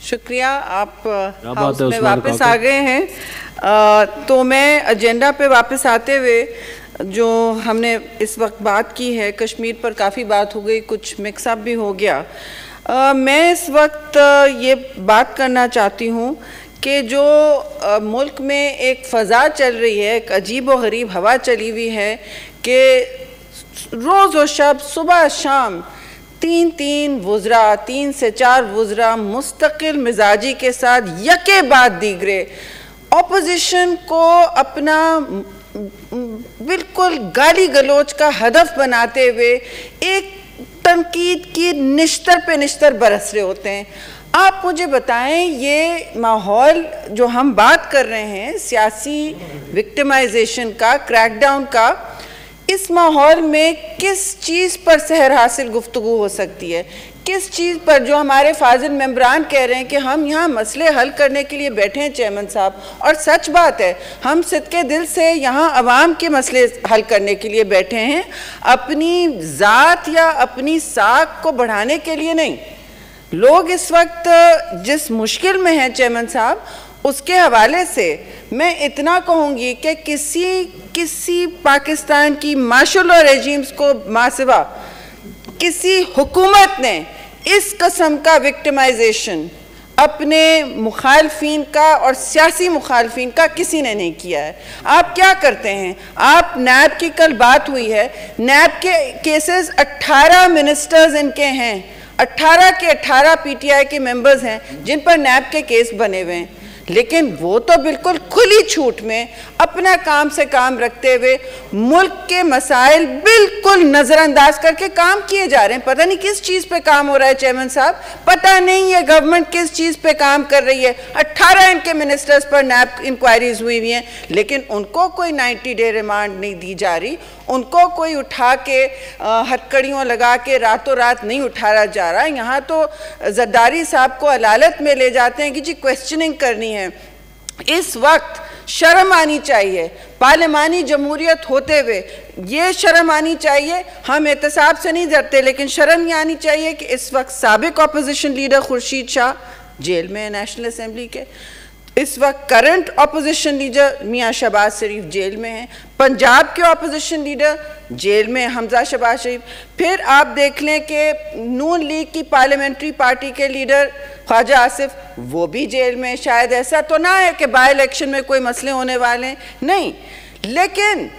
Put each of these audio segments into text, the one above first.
शुक्रिया, आप हाउस में वापस आ गए हैं। तो मैं एजेंडा पे वापस आते हुए जो हमने इस वक्त बात की है, कश्मीर पर काफ़ी बात हो गई, कुछ मिक्सअप भी हो गया। मैं इस वक्त ये बात करना चाहती हूँ कि जो मुल्क में एक फ़ज़ा चल रही है, एक अजीब व गरीब हवा चली हुई है कि रोज़ व शब सुबह शाम तीन वुज़रा, 3 से 4 वुज़रा मुस्तकिल मिजाजी के साथ यके बाद दीगरे ऑपोजिशन को अपना बिल्कुल गाली गलोच का हदफ बनाते हुए एक तनकीद की निश्तर पे निश्तर बरस रहे होते हैं। आप मुझे बताएं, ये माहौल जो हम बात कर रहे हैं सियासी विक्टिमाइजेशन का, क्रैकडाउन का, इस माहौल में किस चीज़ पर सहर हासिल गुफ्तगू हो सकती है? किस चीज़ पर जो हमारे फाजिल मेंबरान कह रहे हैं कि हम यहाँ मसले हल करने के लिए बैठे हैं चेयरमैन साहब, और सच बात है, हम सिद्के दिल से यहाँ अवाम के मसले हल करने के लिए बैठे हैं, अपनी ज़ात या अपनी साख को बढ़ाने के लिए नहीं। लोग इस वक्त जिस मुश्किल में हैं चेयरमैन साहब, उसके हवाले से मैं इतना कहूँगी कि किसी पाकिस्तान की मार्शल लॉ रेजीम्स को मासिवा किसी हुकूमत ने इस कस्म का विक्टिमाइजेशन अपने मुखालफीन का और सियासी मुखालफीन का किसी ने नहीं किया है। आप क्या करते हैं? आप नैब की कल बात हुई है, नैब के केसेस 18 मिनिस्टर्स इनके हैं, 18 के 18 पीटीआई के मेंबर्स हैं जिन पर नैब के केस बने हुए हैं, लेकिन वो तो बिल्कुल खुली छूट में अपना काम से काम रखते हुए मुल्क के मसाइल बिल्कुल नज़रअंदाज करके काम किए जा रहे हैं। पता नहीं किस चीज़ पे काम हो रहा है चेयरमैन साहब, पता नहीं है गवर्नमेंट किस चीज़ पे काम कर रही है। 18 इनके मिनिस्टर्स पर नैब इंक्वायरीज हुई हुई हैं, लेकिन उनको कोई 90 डे रिमांड नहीं दी जा रही, उनको कोई उठा के हथकड़ियों लगा के रातों रात नहीं उठाया जा रहा। यहाँ तो जरदारी साहब को अदालत में ले जाते हैं कि जी क्वेश्चनिंग करनी है। इस वक्त शर्म आनी चाहिए, पार्लिमानी जमहूरियत होते हुए ये शर्म आनी चाहिए। हम एहतसाब से नहीं डरते, लेकिन शर्म ये आनी चाहिए कि इस वक्त साबिक opposition leader Khurshid Shah jail में है नेशनल असेंबली के, इस वक्त करंट अपोजिशन लीडर मियाँ शहबाज शरीफ जेल में हैं, पंजाब के अपोजिशन लीडर जेल में हमजा शहबाज शरीफ, फिर आप देख लें कि नून लीग की पार्लियामेंट्री पार्टी के लीडर ख्वाजा आसिफ, वो भी जेल में। शायद ऐसा तो ना है कि बाई इलेक्शन में कोई मसले होने वाले नहीं, लेकिन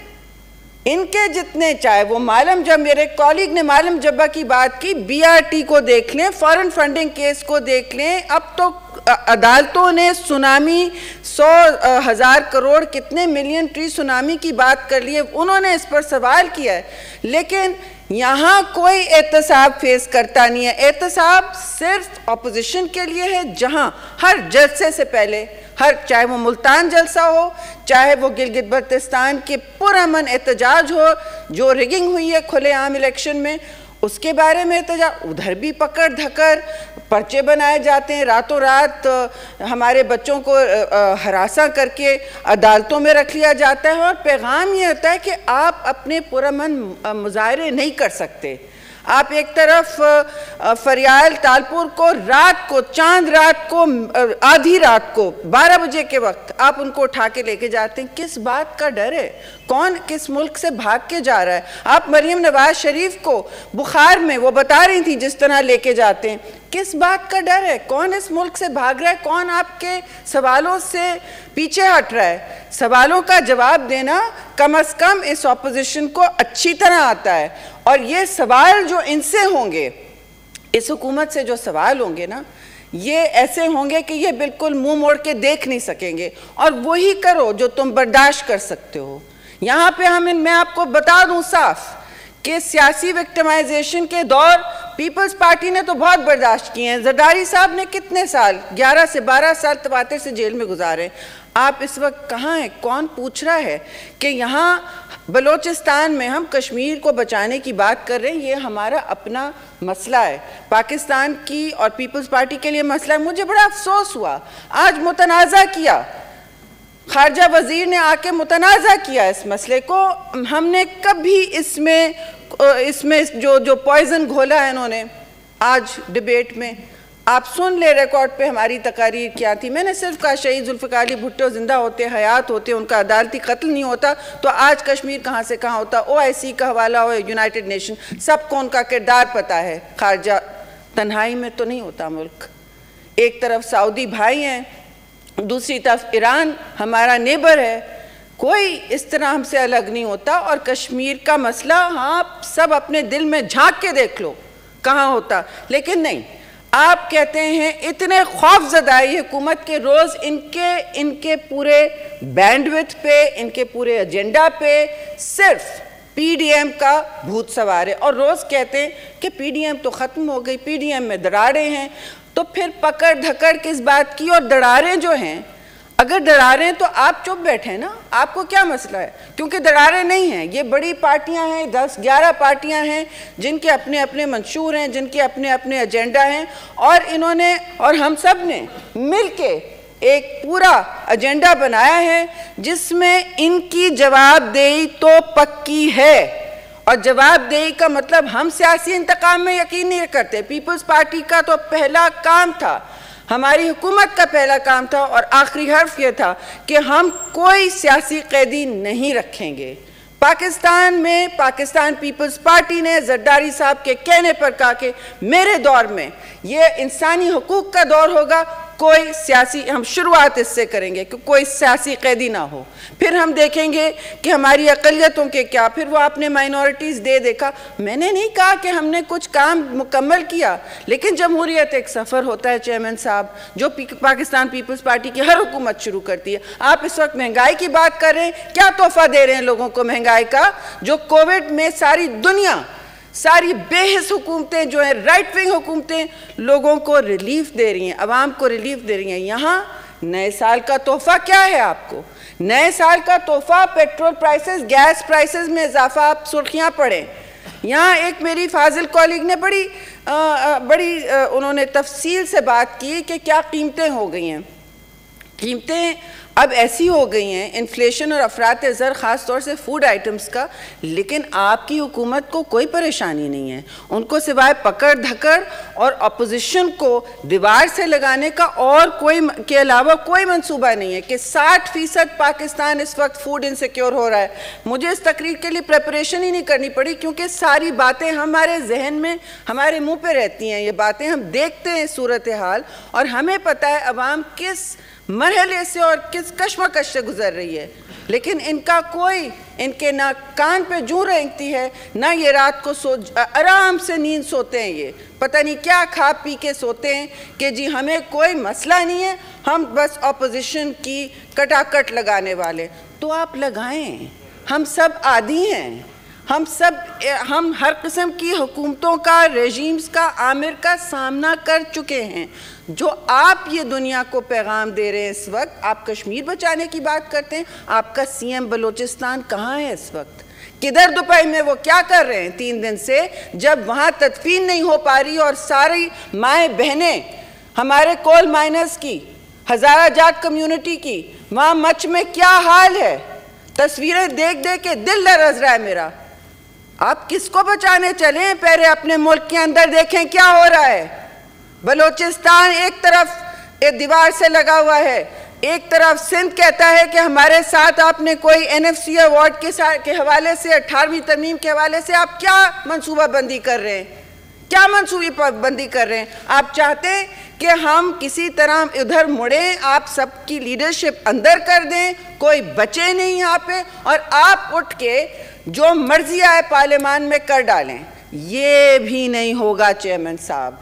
इनके जितने, चाहे वो मालम जब, मेरे कॉलीग ने मालम जब्बा की बात की, बीआरटी को देख लें, फॉरेन फंडिंग केस को देख लें, अब तो अदालतों ने सुनामी 100,000 करोड़ कितने मिलियन ट्री सुनामी की बात कर ली है, उन्होंने इस पर सवाल किया है, लेकिन यहाँ कोई एहतसाब फेस करता नहीं है। एहतसाब सिर्फ अपोजिशन के लिए है, जहाँ हर जलसे से पहले, चाहे वो मुल्तान जलसा हो, चाहे वो गिलगित बल्तिस्तान के पुरअमन एहतजाज हो जो रिगिंग हुई है खुलेआम इलेक्शन में, उसके बारे में एहतजाज, उधर भी पकड़ धकर पर्चे बनाए जाते हैं, रातों रात हमारे बच्चों को हरासा करके अदालतों में रख लिया जाता है, और पैगाम ये होता है कि आप अपने पुरअमन मुजाहरे नहीं कर सकते। आप एक तरफ फरियाल तालपुर को रात को, चांद रात को, आधी रात को 12 बजे के वक्त आप उनको उठा के लेके जाते हैं, किस बात का डर है? कौन किस मुल्क से भाग के जा रहा है? आप मरियम नवाज शरीफ को बुखार में, वो बता रही थी, जिस तरह लेके जाते हैं, किस बात का डर है? कौन इस मुल्क से भाग रहा है? कौन आपके सवालों से पीछे हट रहा है? सवालों का जवाब देना कम से कम इस ऑपोजिशन को अच्छी तरह आता है, और ये सवाल जो इनसे होंगे, इस हुकूमत से जो सवाल होंगे ना, ये ऐसे होंगे कि ये बिल्कुल मुंह मोड़ के देख नहीं सकेंगे, और वही करो जो तुम बर्दाश्त कर सकते हो। यहाँ पे मैं आपको बता दूं साफ कि सियासी विक्टिमाइजेशन के दौर पीपल्स पार्टी ने तो बहुत बर्दाश्त किए हैं। जरदारी साहब ने कितने साल, 11 से 12 साल तवातिर से जेल में गुजारे। आप इस वक्त कहाँ हैं? कौन पूछ रहा है कि यहाँ बलोचिस्तान में हम कश्मीर को बचाने की बात कर रहे हैं? ये हमारा अपना मसला है, पाकिस्तान की और पीपल्स पार्टी के लिए मसला है। मुझे बड़ा अफसोस हुआ, आज मुतनाज़ा किया, खारजा वजीर ने आके मुतनाज़ा किया इस मसले को। हमने कभी इसमें जो पॉइजन घोला है इन्होंने आज डिबेट में, आप सुन ले रिकॉर्ड पे हमारी तकारीर क्या थी। मैंने सिर्फ कहा शहीद जुल्फ़िकार अली भुट्टो जिंदा होते, हयात होते, उनका अदालती कत्ल नहीं होता तो आज कश्मीर कहाँ से कहाँ होता। OIC का हवाला हो, यूनाइटेड नेशन, सबको उनका किरदार पता है। खारजा तन्हाई में तो नहीं होता मुल्क। एक तरफ सऊदी भाई हैं, दूसरी तरफ ईरान हमारा नेबर है, कोई इस तरह हमसे अलग नहीं होता। और कश्मीर का मसला हाँ सब अपने दिल में झांक के देख लो कहाँ होता, लेकिन नहीं। आप कहते हैं इतने खौफजदा है हुकूमत के, रोज़ इनके पूरे बैंडविड्थ पे, इनके पूरे एजेंडा पे सिर्फ PDM का भूत सवार है। और रोज़ कहते हैं कि PDM तो ख़त्म हो गई, PDM में दरारें हैं। तो फिर पकड़ धकड़ किस बात की? और दरारें जो हैं, अगर दरारें तो आप चुप बैठे ना, आपको क्या मसला है? क्योंकि दरारें नहीं हैं, ये बड़ी पार्टियां हैं, 10-11 पार्टियां हैं जिनके अपने अपने मंशूर हैं, जिनके अपने अपने एजेंडा हैं। और इन्होंने और हम सब ने मिलके एक पूरा एजेंडा बनाया है जिसमें इनकी जवाबदेही तो पक्की है। और जवाबदेही का मतलब हम सियासी इंतकाम में यकीन नहीं करते। पीपल्स पार्टी का तो पहला काम था, हमारी हुकूमत का पहला काम था और आखिरी हर्फ यह था कि हम कोई सियासी कैदी नहीं रखेंगे। पाकिस्तान में पाकिस्तान पीपल्स पार्टी ने जरदारी साहब के कहने पर कहा कि मेरे दौर में ये इंसानी हुकूक का दौर होगा, कोई सियासी, हम शुरुआत इससे करेंगे कि कोई सियासी कैदी ना हो। फिर हम देखेंगे कि हमारी अक़लियतों के क्या, फिर वो आपने माइनॉरिटीज़ दे देखा। मैंने नहीं कहा कि हमने कुछ काम मुकम्मल किया, लेकिन जमहूरियत एक सफ़र होता है चेयरमैन साहब, जो पाकिस्तान पीपल्स पार्टी की हर हुकूमत शुरू करती है। आप इस वक्त महंगाई की बात कर रहे हैं, क्या तोहफा दे रहे हैं लोगों को महंगाई का? जो कोविड में सारी दुनिया, सारी बेहिस हुकूमतें जो हैं, राइट विंग हुकूमतें लोगों को रिलीफ दे रही हैं, अवाम को रिलीफ दे रही हैं। यहाँ नए साल का तोहफा क्या है आपको? नए साल का तोहफा पेट्रोल प्राइसेस, गैस प्राइसेस में इजाफा। आप सुर्खियाँ पढ़ें। यहाँ एक मेरी फाजिल कॉलीग ने बड़ी उन्होंने तफसील से बात की कि क्या कीमतें हो गई हैं। कीमतें अब ऐसी हो गई हैं, इन्फ्लेशन और अफरात ज़र ख़ास तौर से फूड आइटम्स का, लेकिन आपकी हुकूमत को कोई परेशानी नहीं है। उनको सिवाय पकड़ धकड़ और अपोजिशन को दीवार से लगाने का और कोई के अलावा कोई मंसूबा नहीं है कि 60% पाकिस्तान इस वक्त फूड इनसिक्योर हो रहा है। मुझे इस तकरीर के लिए प्रेपरेशन ही नहीं करनी पड़ी, क्योंकि सारी बातें हमारे जहन में, हमारे मुँह पर रहती हैं। ये बातें हम देखते हैं सूरत हाल, और हमें पता है अवाम किस मरहले से और किस कश्मकश से गुजर रही है। लेकिन इनका कोई, इनके ना कान पे जूं रेंगती है, ना ये रात को आराम से नींद सोते हैं। ये पता नहीं क्या खा पी के सोते हैं कि जी हमें कोई मसला नहीं है, हम बस अपोजिशन की कटाकट लगाने वाले। तो आप लगाएं, हम सब आदी हैं, हम हर किस्म की हुकूमतों का, रेजीम्स का, आमिर का सामना कर चुके हैं। जो आप ये दुनिया को पैगाम दे रहे हैं इस वक्त, आप कश्मीर बचाने की बात करते हैं, आपका CM बलोचिस्तान कहाँ है इस वक्त? किधर दुबई में वो क्या कर रहे हैं 3 दिन से, जब वहाँ तदफीन नहीं हो पा रही और सारी माएँ बहनें हमारे कोल माइनर्स की, हज़ारा जाट कम्युनिटी की, वहाँ मच में क्या हाल है? तस्वीरें देख देख के दिल लरज़ रहा है मेरा। आप किसको बचाने चले? पहले अपने मुल्क के अंदर देखें क्या हो रहा है। बलोचिस्तान एक तरफ एक दीवार से लगा हुआ है, एक तरफ सिंध कहता है कि हमारे साथ आपने कोई NFC अवार्ड के हवाले से, 18वीं तरमीम के हवाले से आप क्या मंसूबाबंदी कर रहे हैं? क्या मंसूबाबंदी कर रहे हैं? आप चाहते हैं कि हम किसी तरह उधर मुड़ें, आप सबकी लीडरशिप अंदर कर दें, कोई बचे नहीं यहाँ पे, और आप उठ के जो मर्जी आए पार्लियामान में कर डालें। ये भी नहीं होगा चेयरमैन साहब,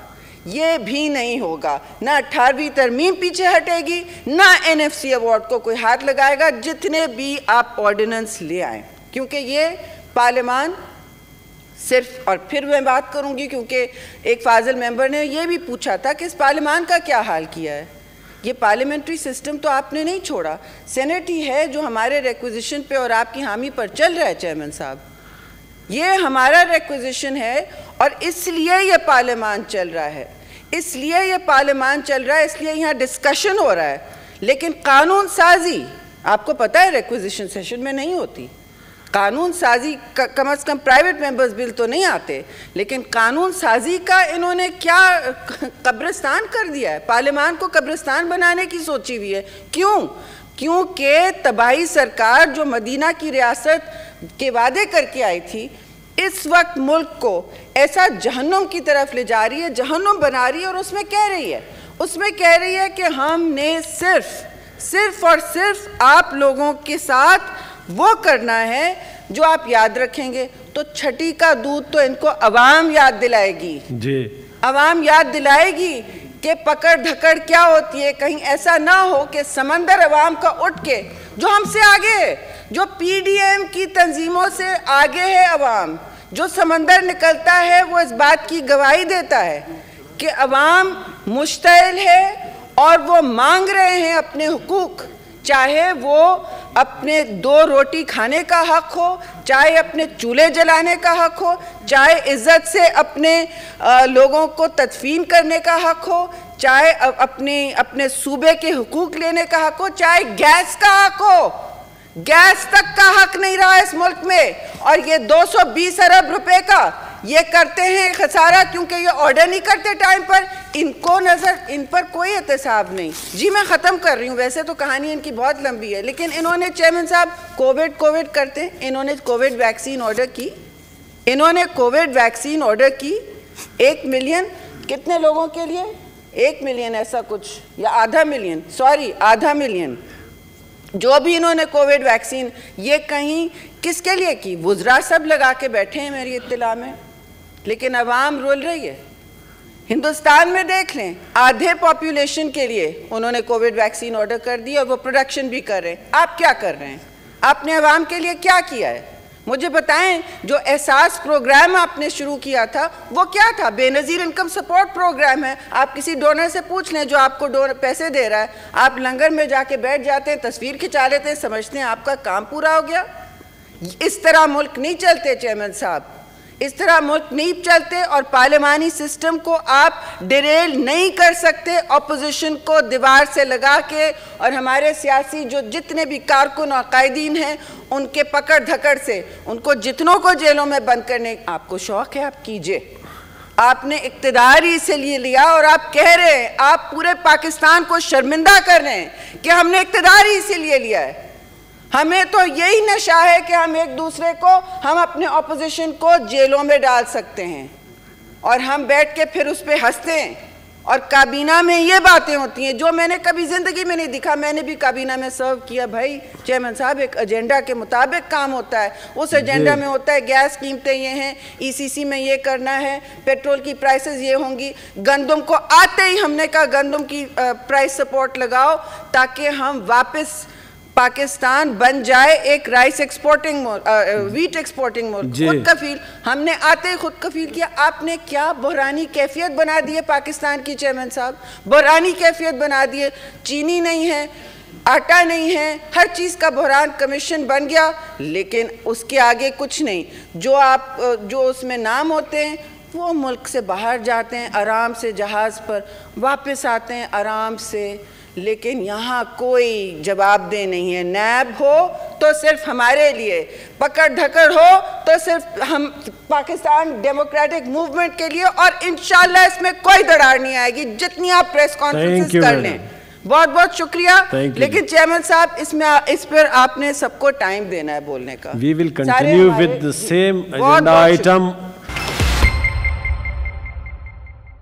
ये भी नहीं होगा। ना 18वीं तरमीम पीछे हटेगी, ना NFC अवार्ड को कोई हाथ लगाएगा, जितने भी आप ऑर्डिनेंस ले आए, क्योंकि ये पार्लियामान सिर्फ, और फिर मैं बात करूंगी क्योंकि एक फाजिल मेंबर ने ये भी पूछा था कि इस पार्लियामान का क्या हाल किया है। ये पार्लियामेंट्री सिस्टम तो आपने नहीं छोड़ा, सेनेट ही है जो हमारे रिक्विजिशन पे और आपकी हामी पर चल रहा है चेयरमैन साहब। ये हमारा रिक्विजिशन है और इसलिए ये पार्लियामान चल रहा है, इसलिए ये पार्लियामान चल रहा है, इसलिए यहाँ डिस्कशन हो रहा है। लेकिन कानून साजी आपको पता है रिक्विजिशन सेशन में नहीं होती। कानून साजी कम से कम प्राइवेट मेंबर्स बिल तो नहीं आते, लेकिन कानून साजी का इन्होंने क्या कब्रिस्तान कर दिया है, पार्लियामान को कब्रिस्तान बनाने की सोची हुई है। क्यों? क्योंकि तबाही सरकार जो मदीना की रियासत के वादे करके आई थी, इस वक्त मुल्क को ऐसा जहन्नुम की तरफ ले जा रही है, जहन्नुम बना रही है। और उसमें कह रही है कि हमने सिर्फ और सिर्फ आप लोगों के साथ वो करना है जो आप याद रखेंगे। तो छठी का दूध तो इनको अवाम याद दिलाएगी जी, अवाम याद दिलाएगी कि पकड़ धकड़ क्या होती है। कहीं ऐसा ना हो कि समंदर अवाम का उठ के, जो हमसे आगे है, जो पीडीएम की तंजीमों से आगे है अवाम, जो समंदर निकलता है वो इस बात की गवाही देता है कि अवाम मुश्तइल है और वो मांग रहे हैं अपने हुकूक, चाहे वो अपने 2 रोटी खाने का हक हो, चाहे अपने चूल्हे जलाने का हक हो, चाहे इज्जत से अपने लोगों को तदफीन करने का हक हो, चाहे अपने सूबे के हुकूक लेने का हक हो, चाहे गैस का हक हो। गैस तक का हक नहीं रहा इस मुल्क में। और ये 220 अरब रुपए का ये करते हैं खसारा, क्योंकि ये ऑर्डर नहीं करते टाइम पर। इनको नजर, इन पर कोई एहतसाब नहीं। जी मैं ख़त्म कर रही हूँ, वैसे तो कहानी इनकी बहुत लंबी है, लेकिन इन्होंने चेयरमैन साहब कोविड करते हैं, इन्होंने कोविड वैक्सीन ऑर्डर की, इन्होंने कोविड वैक्सीन ऑर्डर की 1 मिलियन कितने लोगों के लिए, 1 मिलियन ऐसा कुछ, या आधा मिलियन, जो भी इन्होंने कोविड वैक्सीन, ये कहीं किसके लिए की? वुज़रा सब लगा के बैठे हैं मेरी इत्तला में, लेकिन अवाम रोल रही है। हिंदुस्तान में देख लें, आधे पॉपुलेशन के लिए उन्होंने कोविड वैक्सीन ऑर्डर कर दी और वो प्रोडक्शन भी कर रहे हैं। आप क्या कर रहे हैं? आपने अवाम के लिए क्या किया है? मुझे बताएं। जो एहसास प्रोग्राम आपने शुरू किया था वो क्या था? बेनज़ीर इनकम सपोर्ट प्रोग्राम है। आप किसी डोनर से पूछ लें जो आपको पैसे दे रहा है, आप लंगर में जाके बैठ जाते हैं, तस्वीर खिंचा लेते हैं, समझते हैं आपका काम पूरा हो गया। इस तरह मुल्क नहीं चलते चेयरमैन साहब, इस तरह मुल्क नहीं चलते। और पार्लियामानी सिस्टम को आप डिरेल नहीं कर सकते अपोजिशन को दीवार से लगा के, और हमारे सियासी जो जितने भी कारकुन और कायदीन हैं उनके पकड़ धकड़ से उनको जितनों को जेलों में बंद करने। आपको शौक है, आप कीजिए। आपने इक़्तिदार ही इसीलिए लिया और आप कह रहे हैं, आप पूरे पाकिस्तान को शर्मिंदा कर रहे हैं कि हमने इक़्तिदार ही इसीलिए लिया है। हमें तो यही नशा है कि हम एक दूसरे को, हम अपने ऑपोजिशन को जेलों में डाल सकते हैं और हम बैठ के फिर उस पर हंसते हैं। और काबीना में ये बातें होती हैं जो मैंने कभी ज़िंदगी में नहीं देखा। मैंने भी काबीना में सर्व किया। भाई चेयरमैन साहब, एक एजेंडा के मुताबिक काम होता है। उस एजेंडा में होता है गैस कीमतें ये हैं, ईसीसी में ये करना है, पेट्रोल की प्राइसेस ये होंगी। गंदम को आते ही हमने कहा गंदम की प्राइस सपोर्ट लगाओ ताकि हम वापस पाकिस्तान बन जाए एक राइस एक्सपोर्टिंग वीट एक्सपोर्टिंग मुल्क, खुद कफील। हमने आते ही खुद कफील किया। आपने क्या बहरानी कैफियत बना दी है पाकिस्तान की चेयरमैन साहब, बहरानी कैफियत बना दी है। चीनी नहीं है, आटा नहीं है, हर चीज़ का बहरान कमीशन बन गया, लेकिन उसके आगे कुछ नहीं। जो उसमें नाम होते हैं वो मुल्क से बाहर जाते हैं, आराम से जहाज़ पर वापस आते हैं आराम से, लेकिन यहाँ कोई जवाबदेह नहीं है। नैब हो तो सिर्फ हमारे लिए, पकड़ धकड़ हो तो सिर्फ हम पाकिस्तान डेमोक्रेटिक मूवमेंट के लिए, और इंशाल्लाह इसमें कोई दरार नहीं आएगी जितनी आप प्रेस कॉन्फ्रेंसेस कर लें। बहुत बहुत शुक्रिया। लेकिन चेयरमैन साहब, इस पर आपने सबको टाइम देना है बोलने का। We will continue with the same agenda item